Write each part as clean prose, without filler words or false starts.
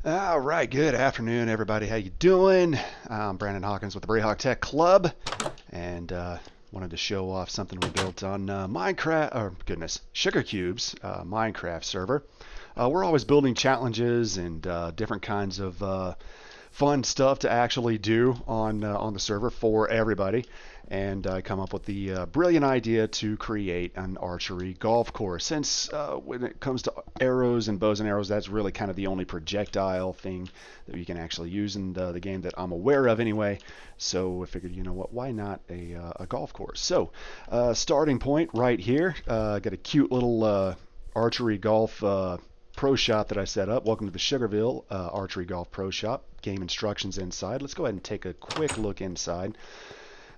All right, good afternoon, everybody. How you doing? I'm Brandon Hawkins with the Brayhawk Tech Club, and wanted to show off something we built on Minecraft, or goodness, Sugar Cube's Minecraft server. We're always building challenges and different kinds of fun stuff to actually do on the server for everybody. And I come up with the brilliant idea to create an archery golf course. Since when it comes to arrows and bows and arrows, that's really kind of the only projectile thing that you can actually use in the game that I'm aware of anyway. So I figured, you know what, why not a golf course? So starting point right here, got a cute little archery golf pro shop that I set up. Welcome to the Sugarville Archery Golf Pro Shop. Game instructions inside. Let's go ahead and take a quick look inside.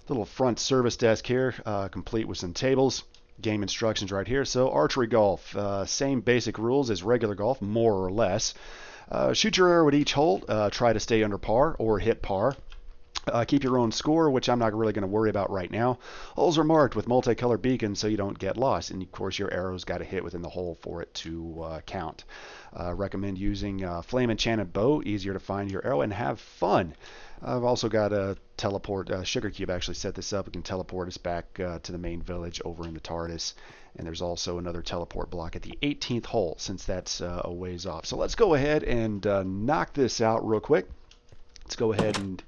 Little front service desk here, complete with some tables. Game instructions right here. So archery golf, same basic rules as regular golf, more or less. Shoot your arrow at each hole. Try to stay under par or hit par. Keep your own score, which I'm not really going to worry about right now. Holes are marked with multicolored beacons so you don't get lost. And of course, your arrow's got to hit within the hole for it to count. Recommend using flame enchanted bow, easier to find your arrow and have fun. I've also got a teleport. Sugar Cube actually set this up. We can teleport us back to the main village over in the TARDIS. And there's also another teleport block at the 18th hole since that's a ways off. So let's go ahead and knock this out real quick. Let's go ahead and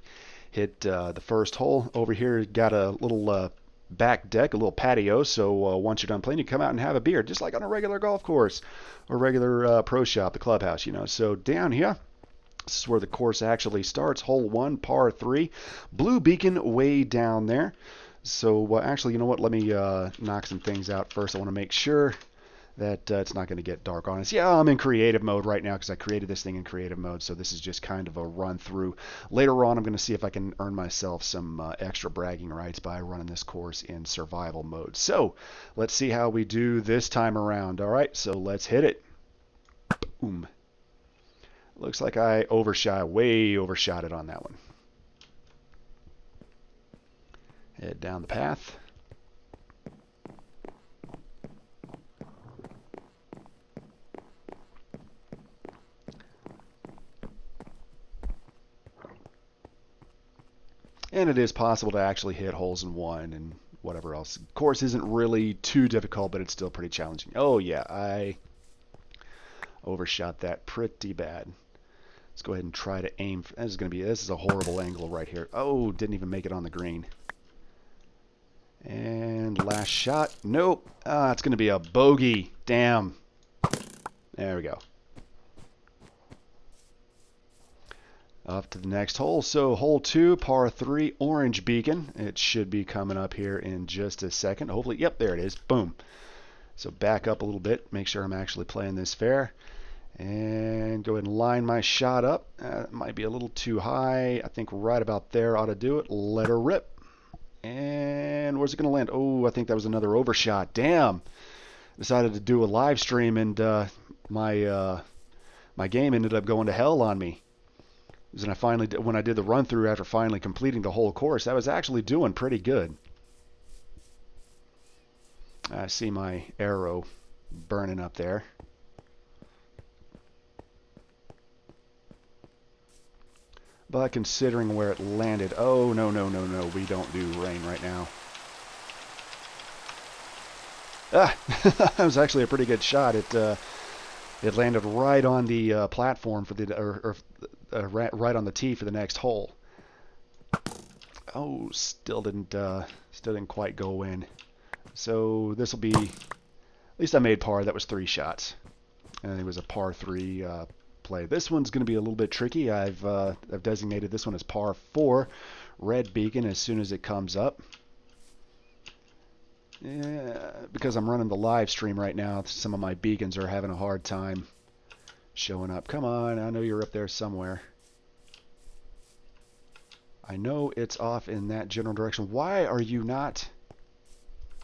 hit the first hole. Over here, got a little back deck, a little patio. So once you're done playing, you come out and have a beer, just like on a regular golf course or regular pro shop, the clubhouse, you know. So down here, this is where the course actually starts. Hole 1, par 3. Blue beacon way down there. So actually, you know what? Let me knock some things out first. I want to make sure that it's not going to get dark on us. Yeah, I'm in creative mode right now because I created this thing in creative mode, so this is just kind of a run through. Later on, I'm going to see if I can earn myself some extra bragging rights by running this course in survival mode. So let's see how we do this time around. All right, so let's hit it. Boom. Looks like I way overshot it on that one. Head down the path. And it is possible to actually hit holes in one and whatever else. The course isn't really too difficult, but it's still pretty challenging. Oh yeah, I overshot that pretty bad. Let's go ahead and try to aim. This is a horrible angle right here. Oh, didn't even make it on the green. And last shot. Nope. It's going to be a bogey. Damn. There we go. Off to the next hole. So hole 2, par 3, orange beacon. It should be coming up here in just a second. Hopefully, yep, there it is. Boom. So back up a little bit. Make sure I'm actually playing this fair. And go ahead and line my shot up. It might be a little too high. I think right about there ought to do it. Let her rip. And where's it going to land? Oh, I think that was another overshot. Damn. Decided to do a live stream, and my game ended up going to hell on me. When I did the run through after finally completing the whole course, I was actually doing pretty good. I see my arrow burning up there. But considering where it landed, oh, no, we don't do rain right now. That was actually a pretty good shot. It landed right on the platform for the, right on the tee for the next hole. Oh, still didn't quite go in. So this will be, at least I made par. That was 3 shots, and it was a par 3 play. This one's going to be a little bit tricky. I've designated this one as par 4, red beacon as soon as it comes up. Yeah, because I'm running the live stream right now, some of my beacons are having a hard time showing up. Come on, I know you're up there somewhere. I know it's off in that general direction. Why are you not?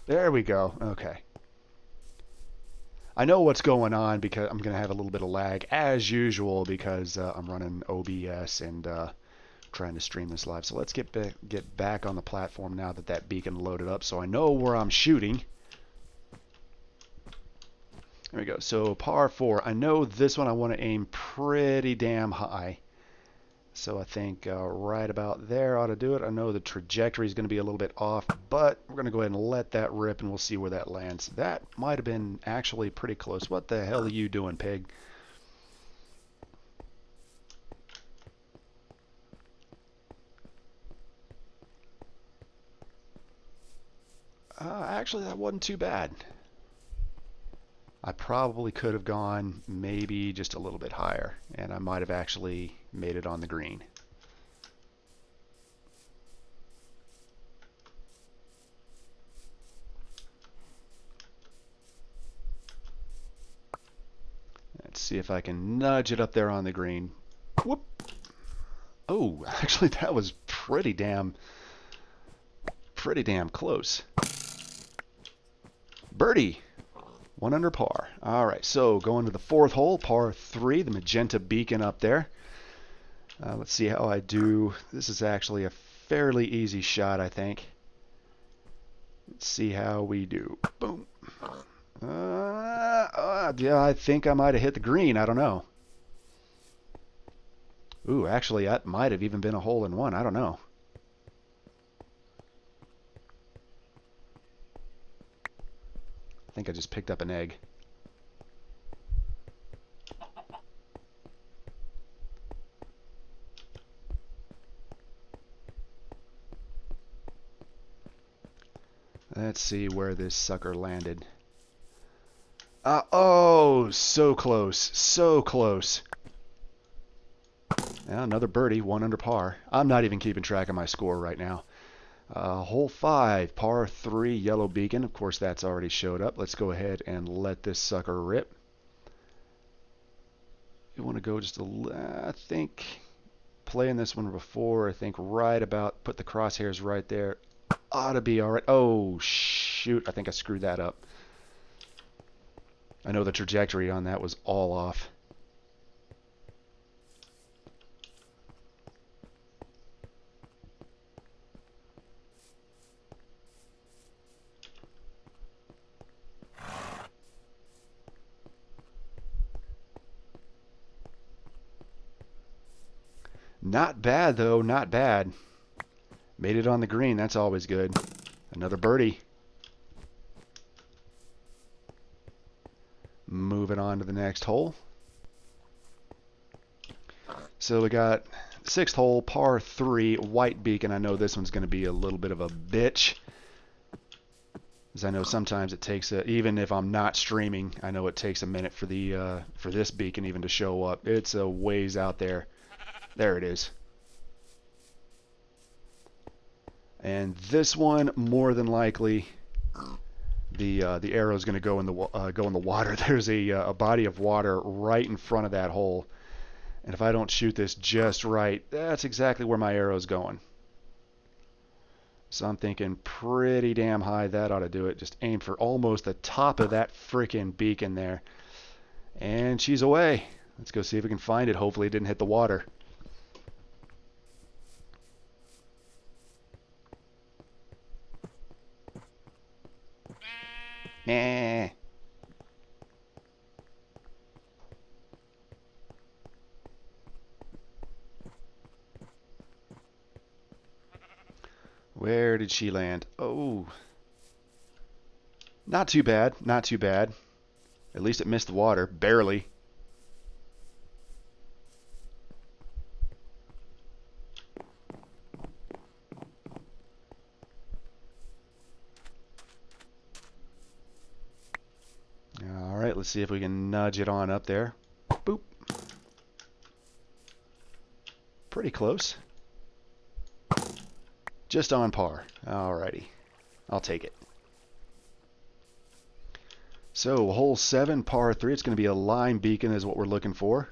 There we go. Okay. I know what's going on because I'm going to have a little bit of lag as usual because I'm running OBS and trying to stream this live. So let's get back on the platform now that beacon loaded up so I know where I'm shooting. There we go. So par 4. I know this one I want to aim pretty damn high. So I think right about there ought to do it. I know the trajectory is going to be a little bit off, but we're going to go ahead and let that rip, and we'll see where that lands. That might have been actually pretty close. What the hell are you doing, pig? Actually, that wasn't too bad. I probably could have gone maybe just a little bit higher, and I might have actually made it on the green. Let's see if I can nudge it up there on the green. Whoop! Oh, actually, that was pretty damn close. Birdie! 1 under par. All right, so going to the 4th hole, par 3, the magenta beacon up there. Let's see how I do. This is actually a fairly easy shot, I think. Let's see how we do. Boom. Yeah, I think I might have hit the green. I don't know. Ooh, actually, that might have even been a hole in one. I don't know. I think I just picked up an egg. Let's see where this sucker landed. Oh, so close. So close. Yeah, another birdie, 1 under par. I'm not even keeping track of my score right now. Hole 5, par 3, yellow beacon. Of course, that's already showed up. Let's go ahead and let this sucker rip. You want to go just I think, playing this one before, I think right about, put the crosshairs right there. Ought to be all right. Oh, shoot. I think I screwed that up. I know the trajectory on that was all off. Not bad, though. Not bad. Made it on the green. That's always good. Another birdie. Moving on to the next hole. So we got 6th hole, par 3, white beacon. I know this one's going to be a little bit of a bitch, as I know sometimes it takes even if I'm not streaming, I know it takes a minute for the for this beacon even to show up. It's a ways out there. There it is. And this one, more than likely, the arrow is going to go in the water. There's a body of water right in front of that hole, and if I don't shoot this just right, that's exactly where my arrow's going. So I'm thinking pretty damn high. That ought to do it. Just aim for almost the top of that frickin' beacon there, and she's away. Let's go see if we can find it. Hopefully it didn't hit the water. Nah. Where did she land? Oh. Not too bad. Not too bad. At least it missed the water. Barely. All right, let's see if we can nudge it on up there. Boop. Pretty close. Just on par. Alrighty. I'll take it. So, hole 7, par 3. It's going to be a line beacon is what we're looking for.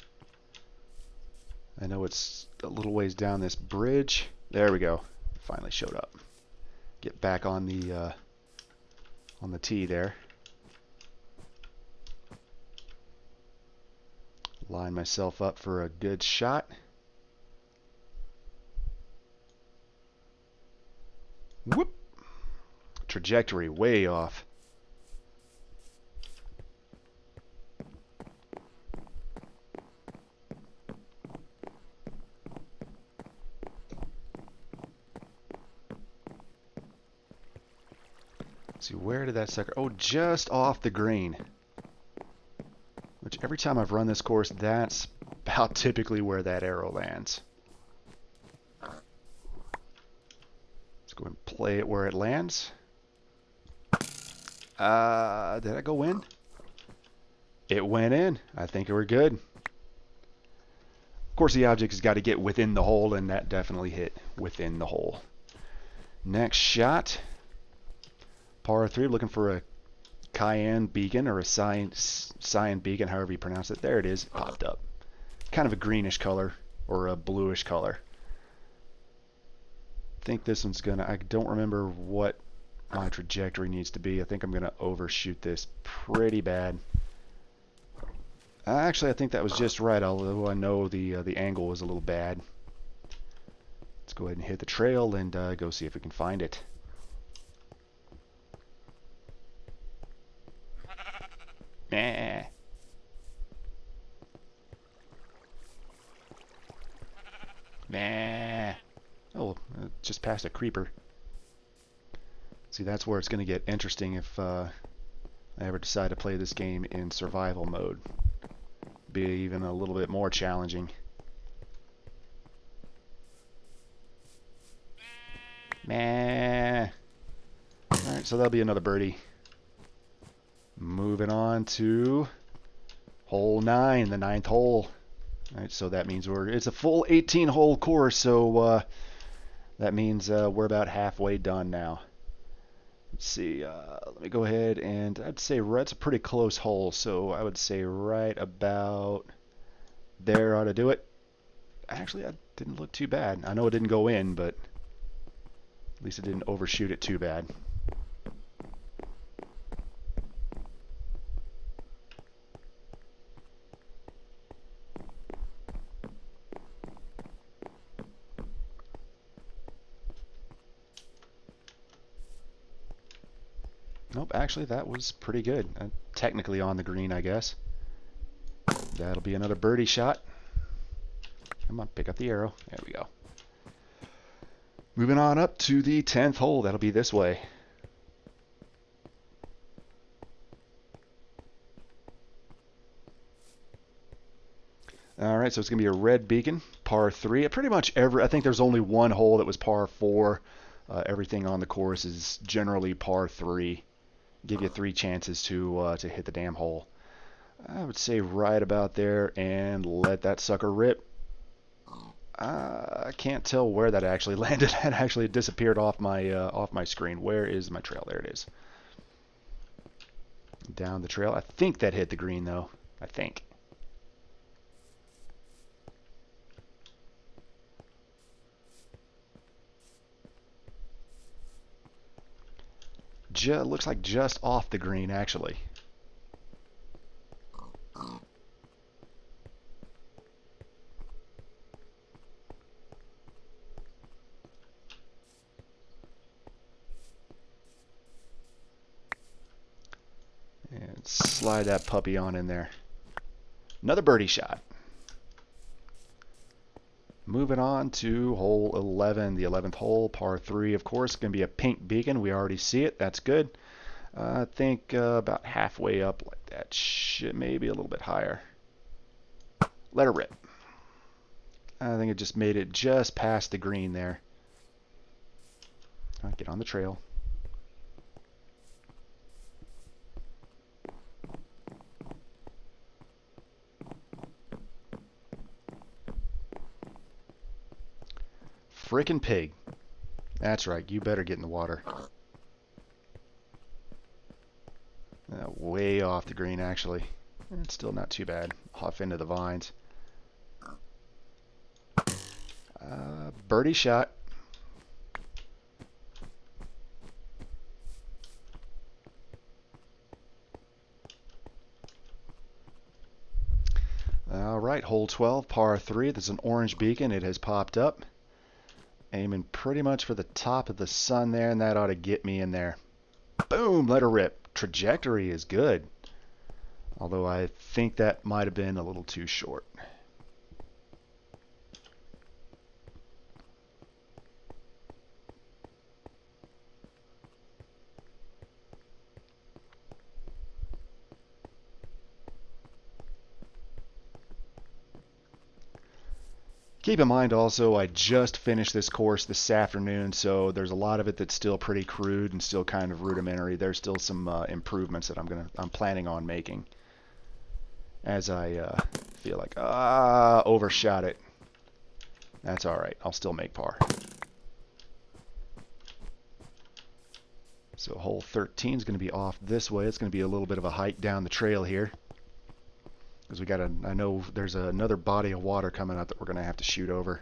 I know it's a little ways down this bridge. There we go. Finally showed up. Get back on the tee there. Line myself up for a good shot. Whoop! Trajectory way off. Let's see, where did that sucker... Oh, just off the green. Which every time I've run this course, that's about typically where that arrow lands. Let's go and play it where it lands. Did I go in? It went in. I think we're good. Of course, the object has got to get within the hole, and that definitely hit within the hole. Next shot. Par 3, looking for a cyan beacon or a cyan beacon, however you pronounce it. There it is. It popped up. Kind of a greenish color or a bluish color. I think this one's gonna... I don't remember what my trajectory needs to be. I think I'm gonna overshoot this pretty bad. Actually, I think that was just right, although I know the angle was a little bad. Let's go ahead and hit the trail and go see if we can find it. Nah. Nah. Oh, just past a creeper. See, that's where it's going to get interesting if I ever decide to play this game in survival mode. Be even a little bit more challenging. Nah. Alright, so that'll be another birdie. Moving on to hole 9, the 9th hole. Alright, so that means it's a full 18-hole course, so that means we're about halfway done now. Let's see, let me go ahead and I'd say that's a pretty close hole, so I would say right about there ought to do it. Actually, that didn't look too bad. I know it didn't go in, but at least it didn't overshoot it too bad. Nope, actually that was pretty good. Technically on the green, I guess. That'll be another birdie shot. Come on, pick up the arrow. There we go. Moving on up to the 10th hole. That'll be this way. Alright, so it's going to be a red beacon, par 3. Pretty much I think there's only one hole that was par 4. Everything on the course is generally par 3. Give you 3 chances to hit the damn hole. I would say right about there and let that sucker rip. I can't tell where that actually landed. That actually disappeared off my screen. Where is my trail? There it is. Down the trail. I think that hit the green though. I think. Looks like just off the green actually. And slide that puppy on in there. Another birdie shot. Moving on to hole 11, the 11th hole, par 3, of course. Going to be a pink beacon. We already see it. That's good. I think about halfway up like that. Shit, maybe a little bit higher. Let her rip. I think it just made it just past the green there. All right, get on the trail. Frickin' pig. That's right, you better get in the water. Way off the green, actually. It's still not too bad. Off into the vines. Birdie shot. All right, hole 12, par 3. There's an orange beacon. It has popped up. Aiming pretty much for the top of the sun there, and that ought to get me in there. Boom, let her rip. Trajectory is good. Although I think that might have been a little too short. Keep in mind also, I just finished this course this afternoon, so there's a lot of it that's still pretty crude and still kind of rudimentary. There's still some improvements that I'm planning on making as I feel like overshot it. That's all right. I'll still make par. So hole 13 is going to be off this way. It's going to be a little bit of a hike down the trail here. Because I know there's another body of water coming up that we're going to have to shoot over.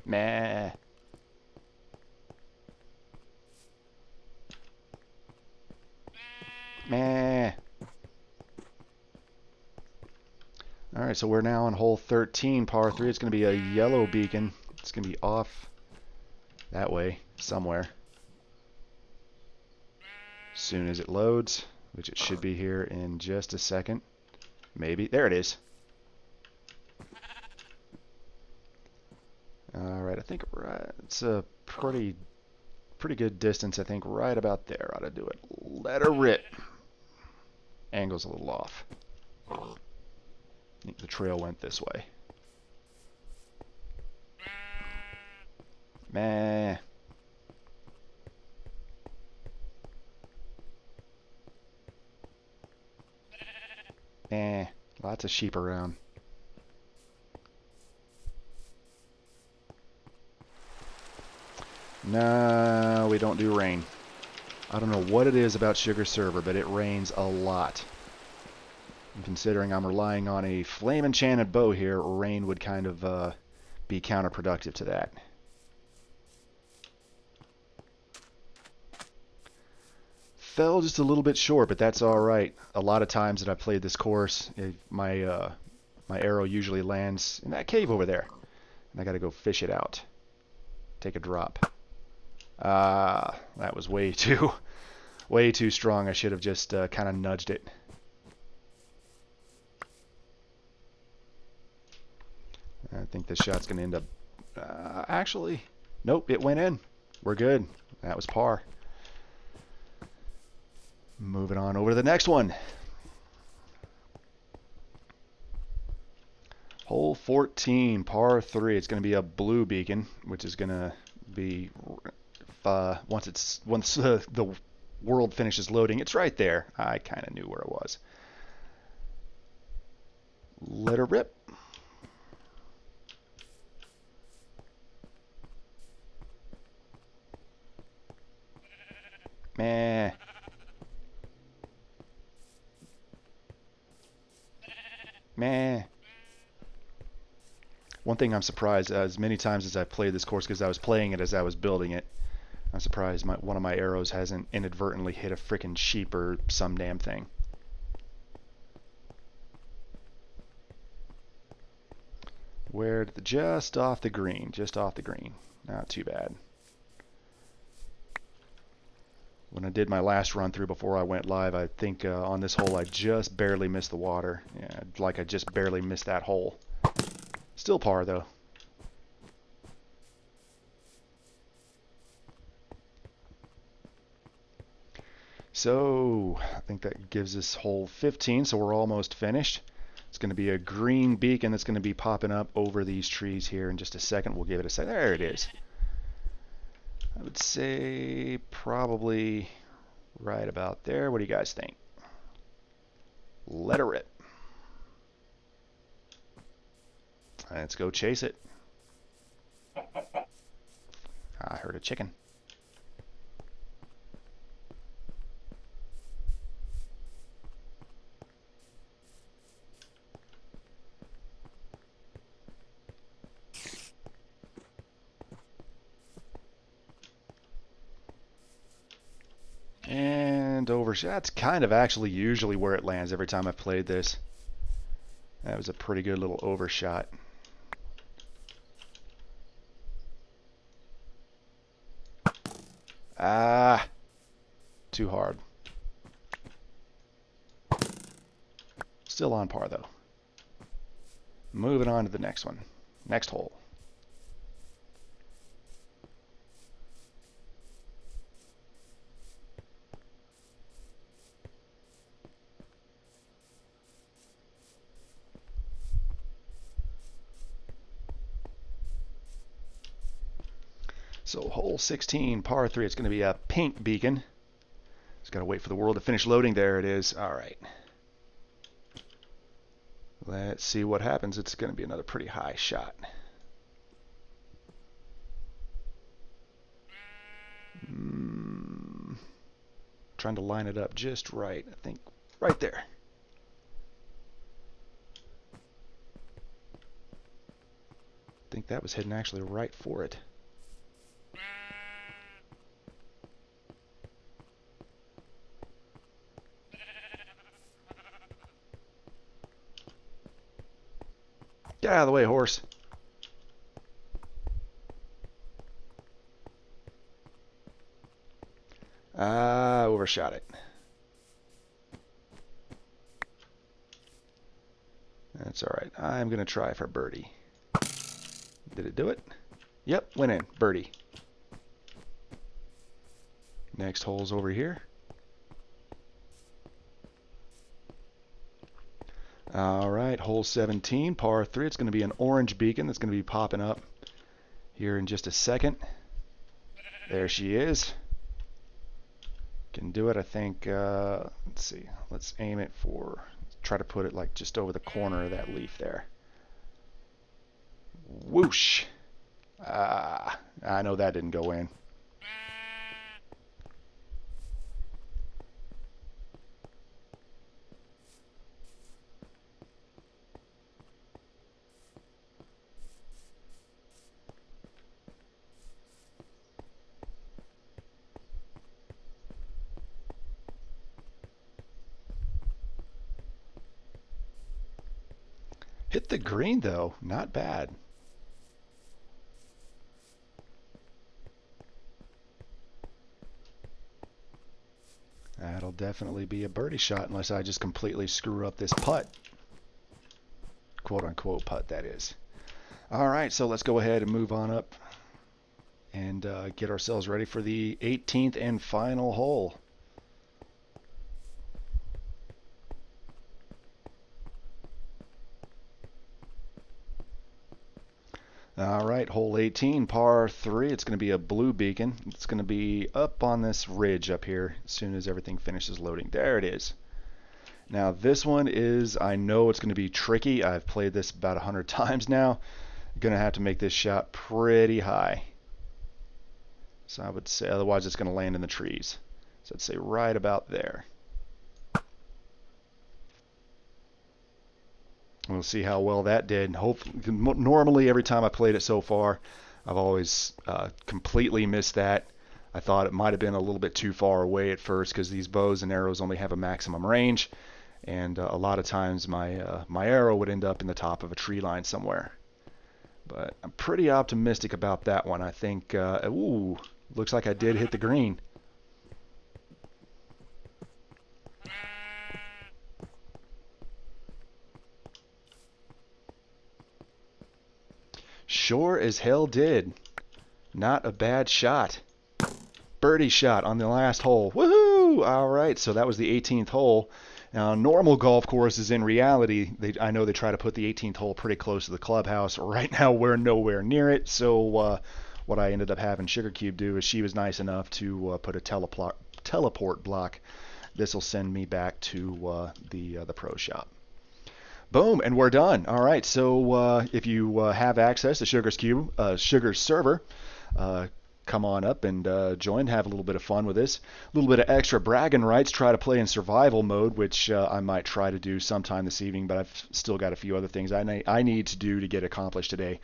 Meh. Meh. Alright, so we're now on hole 13, par 3. It's going to be a yellow beacon. It's going to be off that way somewhere. As soon as it loads, which it should be here in just a second. Maybe. There it is. Alright, I think it's a pretty good distance. I think right about there ought to do it. Let her rip. Angle's a little off. I think the trail went this way. Meh. Lots of sheep around. No, we don't do rain. I don't know what it is about Sugar Server, but it rains a lot. And considering I'm relying on a flame enchanted bow here, rain would kind of be counterproductive to that. Fell just a little bit short, but that's all right. A lot of times that I've played this course, my arrow usually lands in that cave over there, and I got to go fish it out. Take a drop. That was way too strong. I should have just kind of nudged it. I think this shot's going to end up... actually, nope, it went in. We're good. That was par. Moving on over to the next one. Hole 14, par 3. It's going to be a blue beacon, which is going to be once the world finishes loading. It's right there. I kind of knew where it was. Let her rip. Meh. Meh. One thing I'm surprised, as many times as I've played this course, because I was playing it as I was building it, I'm surprised one of my arrows hasn't inadvertently hit a frickin' sheep or some damn thing. Just off the green, Not too bad. When I did my last run through before I went live, I think on this hole I just barely missed the water. Yeah, like I just barely missed that hole. Still par though. So I think that gives us hole 15, so we're almost finished. It's going to be a green beacon that's going to be popping up over these trees here in just a second. We'll give it a second. There it is. I would say probably right about there. What do you guys think? Let her rip. Let's go chase it. I heard a chicken. And over. That's kind of actually usually where it lands every time I've played this. That was a pretty good little overshot. Too hard. Still on par though. Moving on to the next one. Next hole. So hole 16, par 3. It's going to be a pink beacon. Just got to wait for the world to finish loading. There it is. All right. Let's see what happens. It's going to be another pretty high shot. Trying to line it up just right. I think right there. I think that was heading actually right for it. Get out of the way, horse. Overshot it. That's all right. I'm going to try for birdie. Did it do it? Yep, went in. Birdie. Next hole's over here. All right, hole 17, par 3. It's going to be an orange beacon that's going to be popping up here in just a second. There she is. Can do it, I think. Let's see. Let's aim it for, try to put it like just over the corner of that leaf there. Whoosh. I know that didn't go in. Hit the green though, not bad. That'll definitely be a birdie shot unless I just completely screw up this putt. Quote unquote putt, that is. All right, so let's go ahead and move on up and get ourselves ready for the 18th and final hole. All right, hole 18, par 3. It's going to be a blue beacon. It's going to be up on this ridge up here as soon as everything finishes loading. There it is. Now this one is, I know it's going to be tricky. I've played this about 100 times now. I'm going to have to make this shot pretty high. So I would say, otherwise it's going to land in the trees. So I'd say right about there. We'll see how well that did. Hopefully, normally every time I played it so far, I've always completely missed that. I thought it might have been a little bit too far away at first because these bows and arrows only have a maximum range, and a lot of times my my arrow would end up in the top of a tree line somewhere. But I'm pretty optimistic about that one. I think, ooh, looks like I did hit the green. Sure as hell did. Not a bad shot. Birdie shot on the last hole. Woohoo! All right, so that was the 18th hole. Now, normal golf courses, in reality, I know they try to put the 18th hole pretty close to the clubhouse. Right now, we're nowhere near it. So what I ended up having Sugar Cube do is she was nice enough to put a teleport block. This will send me back to the pro shop. Boom, and we're done. All right, so if you have access to Sugar's server, come on up and join, have a little bit of fun with this. A little bit of extra bragging rights, try to play in survival mode, which I might try to do sometime this evening, but I've still got a few other things I need to do to get accomplished today.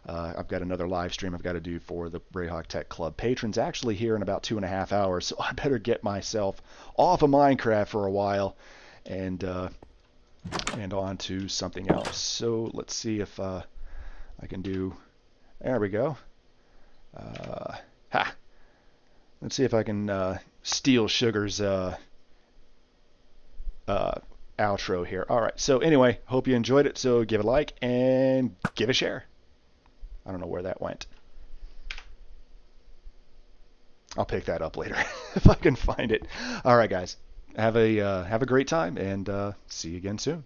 I've got another live stream I've got to do for the Brayhawk Tech Club patrons actually here in about 2.5 hours, so I better get myself off of Minecraft for a while and on to something else. So let's see if I can do, there we go. Let's see if I can steal Sugar's outro here. All right, so anyway, hope you enjoyed it. So give a like and give a share. I don't know where that went. I'll pick that up later if I can find it. All right, guys. Have a great time, and see you again soon.